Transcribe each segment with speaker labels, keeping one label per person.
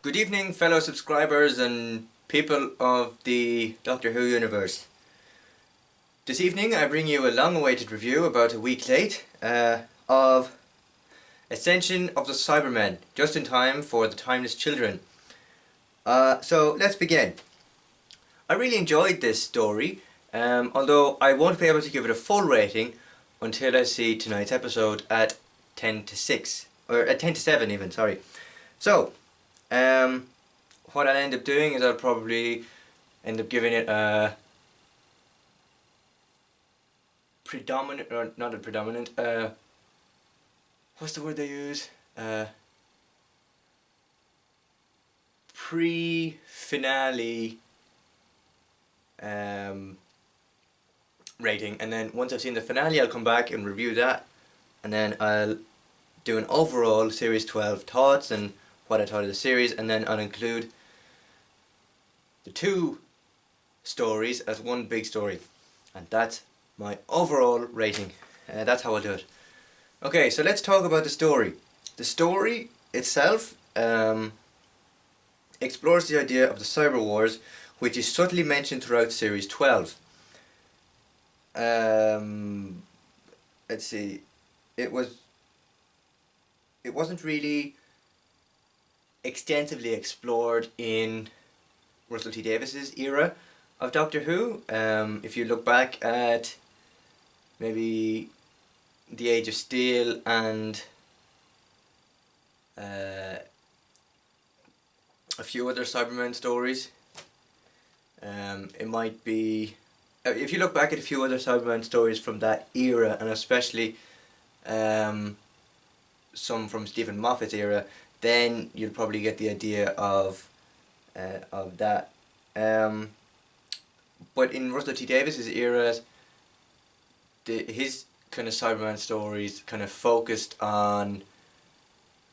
Speaker 1: Good evening, fellow subscribers and people of the Doctor Who universe. This evening I bring you a long-awaited review, about a week late, of Ascension of the Cybermen, just in time for the Timeless Children. So let's begin. I really enjoyed this story, although I won't be able to give it a full rating until I see tonight's episode at 10 to 6, or at 10 to 7 even, sorry. So, what I'll end up doing is I'll probably end up giving it a predominant, or not a predominant, what's the word they use? Pre-finale rating, and then once I've seen the finale I'll come back and review that, and then I'll do an overall Series 12 thoughts and what I thought of the series, and then I'll include the two stories as one big story, and that's my overall rating. That's how I'll do it. Okay, so let's talk about the story. The story itself explores the idea of the Cyber Wars, which is subtly mentioned throughout Series 12. Let's see, it wasn't really extensively explored in Russell T Davies's era of Doctor Who. If you look back at maybe The Age of Steel and a few other Cybermen stories, it might be, if you look back at a few other Cybermen stories from that era, and especially some from Stephen Moffat's era, then you'll probably get the idea of that. But in Russell T Davies's era, his kind of Cyberman stories kind of focused on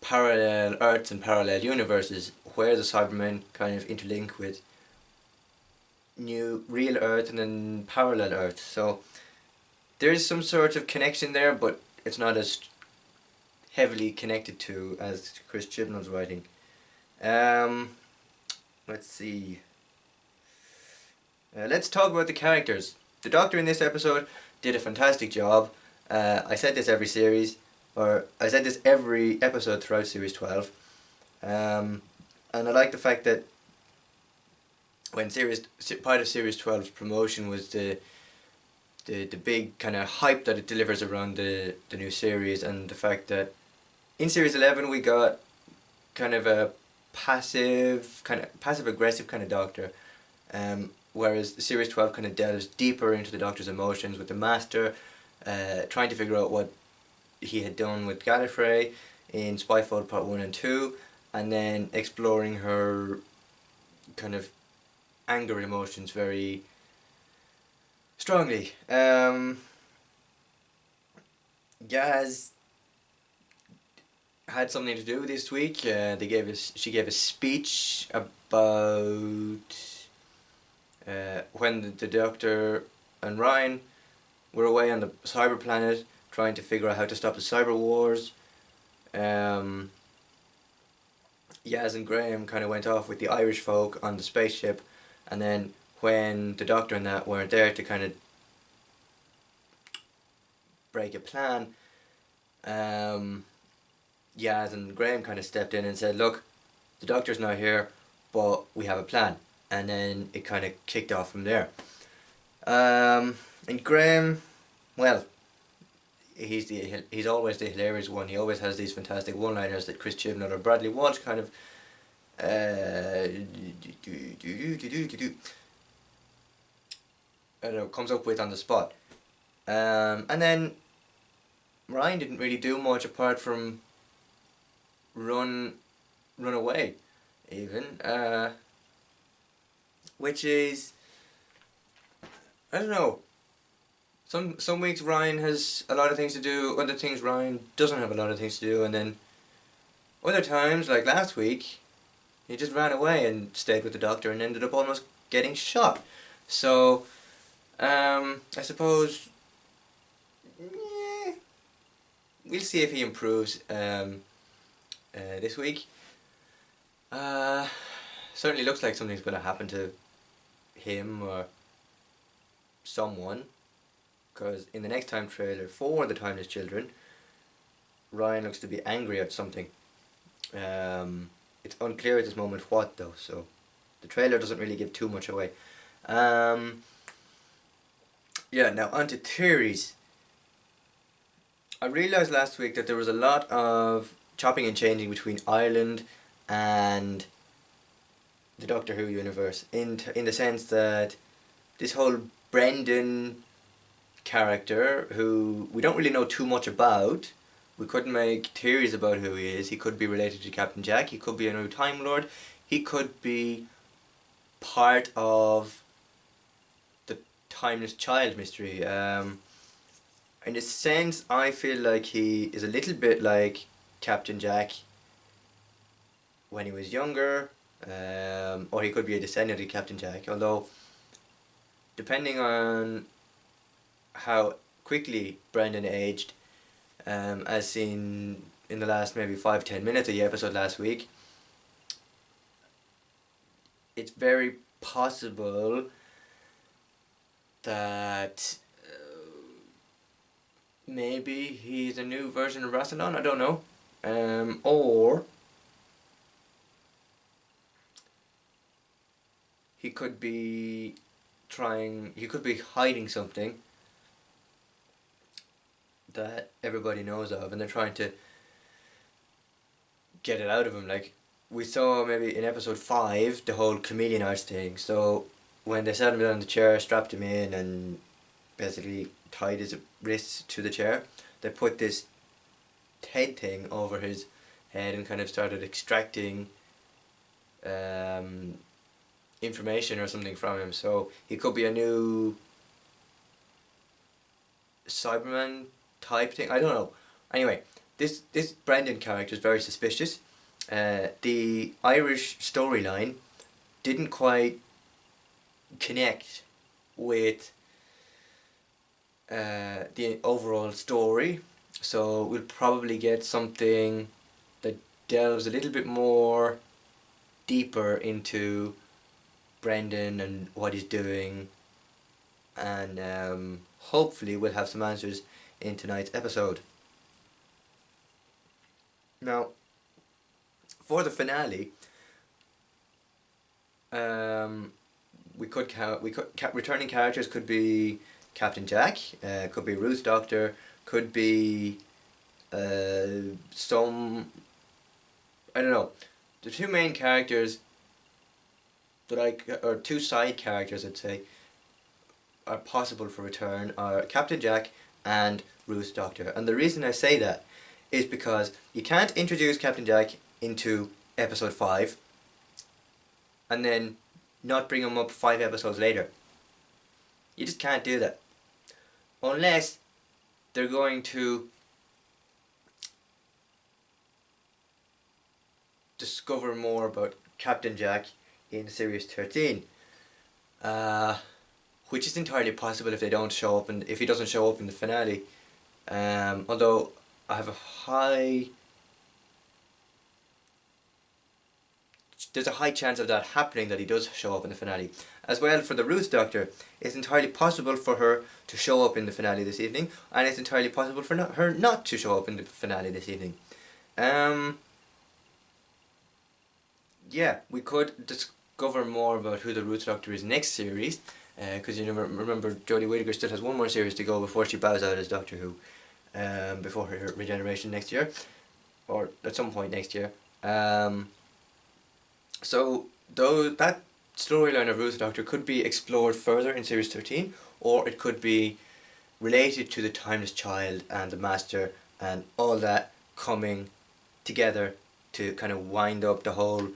Speaker 1: parallel Earths and parallel universes, where the Cybermen kind of interlink with new real Earth and then parallel Earth. So there is some sort of connection there, but it's not as heavily connected to as Chris Chibnall's writing. Let's see. Let's talk about the characters. The Doctor in this episode did a fantastic job. I said this every series, or I said this every episode throughout Series 12. And I like the fact that when part of Series 12's promotion was the big kind of hype that it delivers around the new series, and the fact that in Series 11 we got kind of a passive aggressive kind of Doctor, whereas the Series 12 kind of delves deeper into the Doctor's emotions with the Master, trying to figure out what he had done with Gallifrey in Spyfall Part 1 and 2, and then exploring her kind of anger emotions very strongly. Gaz had something to do this week. She gave a speech about when the Doctor and Ryan were away on the cyber planet trying to figure out how to stop the cyber wars. Yaz and Graham kind of went off with the Irish folk on the spaceship, and then when the Doctor and that weren't there to kind of break a plan, Yaz and Graham kind of stepped in and said, look, the Doctor's not here, but we have a plan. And then it kind of kicked off from there. And Graham, well, he's always the hilarious one. He always has these fantastic one-liners that Chris Chibnall or Bradley Walsh kind of I don't know, comes up with on the spot. And then Ryan didn't really do much apart from run away, even, which is, I don't know, some weeks Ryan has a lot of things to do, other things Ryan doesn't have a lot of things to do, and then other times, like last week, he just ran away and stayed with the Doctor and ended up almost getting shot. So I suppose we'll see if he improves this week. Uh, Certainly looks like something's going to happen to him or someone, because in the next time trailer for The Timeless Children, Ryan looks to be angry at something. It's unclear at this moment what though, so the trailer doesn't really give too much away. Yeah, now on to theories. I realised last week that there was a lot of chopping and changing between Ireland and the Doctor Who universe, in the sense that this whole Brendan character, who we don't really know too much about, we couldn't make theories about who he is. He could be related to Captain Jack, he could be a new Time Lord, he could be part of the Timeless Child mystery. In a sense, I feel like he is a little bit like Captain Jack when he was younger, or he could be a descendant of Captain Jack, although depending on how quickly Brendan aged, as seen in the last maybe 5-10 minutes of the episode last week, it's very possible that maybe he's a new version of Rassilon, I don't know. Or he could be hiding something that everybody knows of, and they're trying to get it out of him. Like we saw maybe in episode 5, the whole chameleon arts thing. So when they sat him down on the chair, strapped him in, and basically tied his wrists to the chair, they put this head thing over his head and kind of started extracting information or something from him. So he could be a new Cyberman type thing. I don't know. Anyway, this Brendan character is very suspicious. The Irish storyline didn't quite connect with the overall story, so we'll probably get something that delves a little bit more deeper into Brendan and what he's doing, and hopefully we'll have some answers in tonight's episode. Now, for the finale, returning characters could be Captain Jack, could be Ruth Doctor, could be some, I don't know. The two main characters or two side characters I'd say, are possible for return are Captain Jack and Ruth Doctor. And the reason I say that is because you can't introduce Captain Jack into episode 5 and then not bring him up 5 episodes later. You just can't do that. Unless they're going to discover more about Captain Jack in series 13. Which is entirely possible if they don't show up, and if he doesn't show up in the finale. Although I have there's a high chance of that happening, that he does show up in the finale. As well, for the Ruth Doctor, it's entirely possible for her to show up in the finale this evening, and it's entirely possible for her not to show up in the finale this evening. Yeah, we could discover more about who the Ruth Doctor is next series, because remember Jodie Whittaker still has one more series to go before she bows out as Doctor Who, before her regeneration next year, or at some point next year. So that storyline of Ruth Doctor could be explored further in series 13, or it could be related to the Timeless Child and the Master and all that coming together to kind of wind up the whole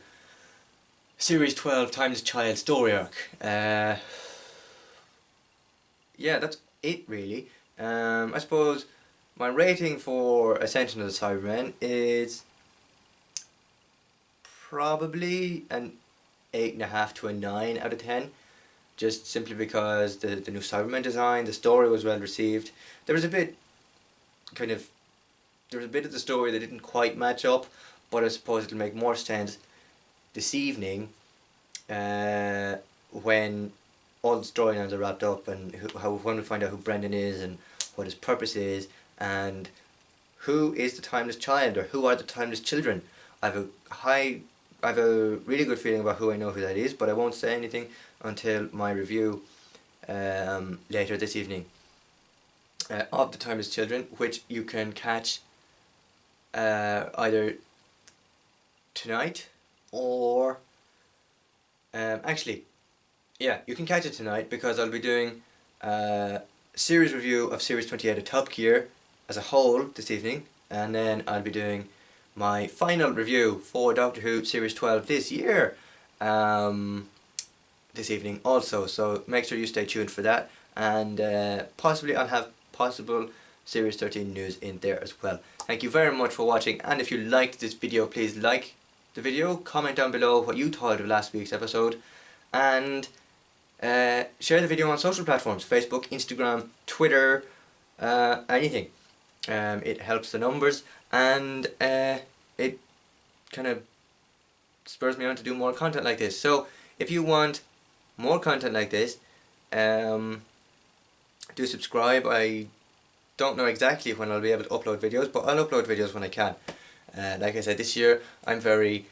Speaker 1: series 12 Timeless Child story arc. Yeah, that's it really. I suppose my rating for Ascension of the Cybermen is probably an 8.5 to a 9 out of 10. Just simply because the new Cybermen design, the story was well received. There was a bit of the story that didn't quite match up, but I suppose it'll make more sense this evening, when all the storylines are wrapped up, and when we find out who Brendan is and what his purpose is, and who is the timeless child, or who are the timeless children. I have a really good feeling about who that is, but I won't say anything until my review later this evening of the timeless children, which you can catch either tonight or actually, yeah, you can catch it tonight, because I'll be doing a series review of Series 28 of Top Gear as a whole this evening, and then I'll be doing my final review for Doctor Who Series 12 this year this evening also, so make sure you stay tuned for that, and possibly I'll have possible Series 13 news in there as well. Thank you very much for watching, and if you liked this video, please like the video, comment down below what you thought of last week's episode, and share the video on social platforms, Facebook, Instagram, Twitter, anything. It helps the numbers, and it kind of spurs me on to do more content like this. So if you want more content like this, do subscribe. I don't know exactly when I'll be able to upload videos, but I'll upload videos when I can. Like I said, this year I'm very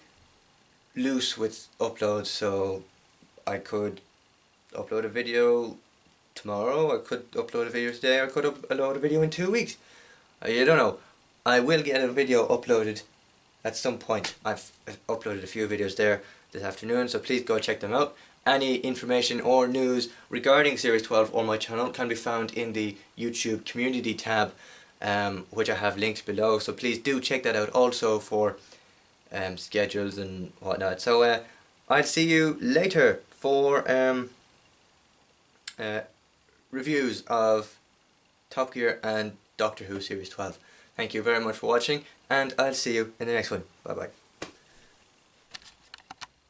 Speaker 1: loose with uploads, so I could upload a video tomorrow, I could upload a video today, or I could upload a video in 2 weeks. You don't know. I will get a video uploaded at some point. I've uploaded a few videos there this afternoon, so please go check them out. Any information or news regarding Series 12 on my channel can be found in the YouTube community tab, which I have linked below, so please do check that out also for schedules and whatnot. So I'll see you later for reviews of Top Gear and Doctor Who Series 12. Thank you very much for watching, and I'll see you in the next one. Bye bye.